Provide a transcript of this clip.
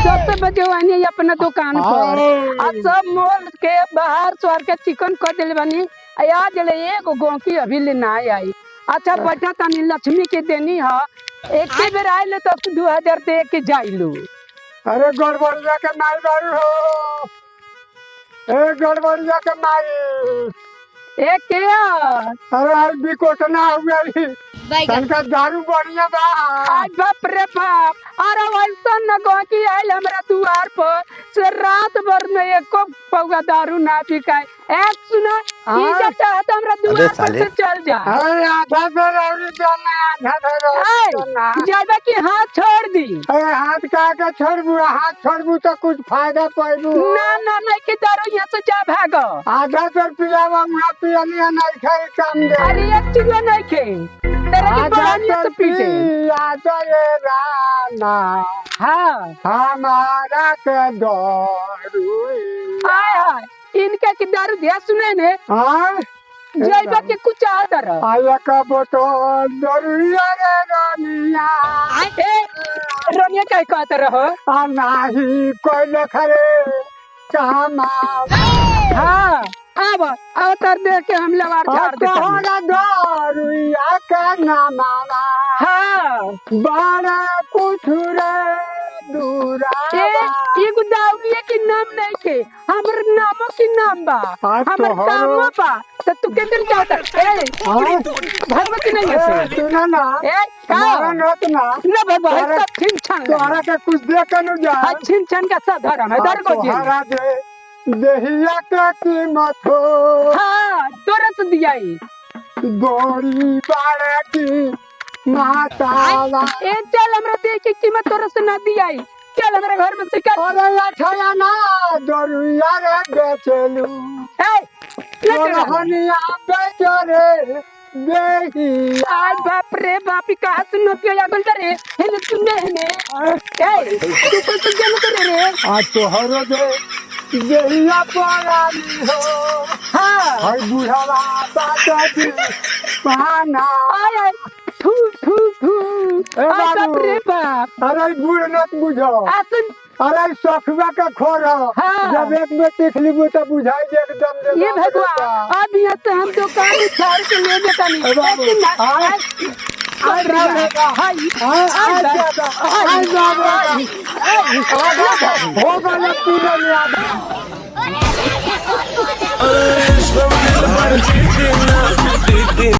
10 बजे वानी अपना दुकान पर आ सब मोल के बाहर स्वार के चिकन कर दिले बानी आज ले एगो गोंकी अभी ले ना आई। अच्छा बैठा तनी लक्ष्मी के देनी ह एक बेर आइले तो 2000 दे के जाइलू। अरे गड़बड़िया के माई बारू हो, ए गड़बड़िया के माई। ए के अरे आज भी कोटना हो गई, तनका दारू बढ़िया बा। आज बाप रे बाप, अरे वैसा न गोंकी आइल हमरा दुआर पर से रात भर में एको पौगा दारू ना पिकाए। एक सुना इजा चाहत हमरा दुआर पर से चल जा। अरे आधा दौरी जाना, आधा दौरी जाना। जाबा की हाथ छोड़ दी। अरे हाथ का के छोड़बू, हाथ छोड़बू तो कुछ फायदा पाइबू। ना ना नहीं कि दारू यहाँ से जा भागो। आधा तो पियावा मुहा पियनिया नहीं खाई काम दे। अरे एक चीज नहीं खे तेरे की बहानिया से पीटे। आजा ये राना हाँ हमारा के दारू। हाय हाय इनके की दारू दिया सुने ने हाँ जाइबा के कुछ आता रह। आया का बोतल दरुया रे रानिया। ए रोनिया काय कहता रहो। आ नाही कोई लखरे कामा। हाँ अब अवतार दे के हम लवार झाड़ देते हैं। तोहरा दरुया के नामा हाँ बड़ा कुछ रे दूरा। ये गुदावलिया की नाम नहीं के हमर नामों की नाम बा हमर कामो बा तो तू केंद्र चाहता ए भगवती नहीं है सुना ना ए का मरन ना ना भगवान सब ठीक छन तोहरा के कुछ दे के न जा। छिन छन का सब धर्म है दर को जी। तोहरा दे देहिया के कीमत हो। हाँ तुरंत दियाई गोरी बाड़े की मातावा। ए चल हमरा दे की कीमत तुरंत ना दियाई। चल हमारे घर में शिकार। अरे अठया ना दरुया रे बेचलू। ए तोहनिया बेचो रे देही। आज बाप रे बाप ही कहा सुनो क्यों या बोलता रे हेले सुनने हेले ए तू को तो क्या करे रे। आज तोहरो दे देहिया परानी हो। हाँ हर बुढ़ावा बाटा दी पाना। आय आय थू थू थू ए आज बाप बाबू। रे बाप अरे बूढ़ नत बुझो। आसन अरे सखुआ का खोर हो। हाँ। जब एक में देख लीबू तो बुझाई दे एकदम दे। ये भगवान अब यहाँ से हम दुकान उछाड़ के ले जाता नहीं। ए बाबू। हाय हो गया पूरा याद।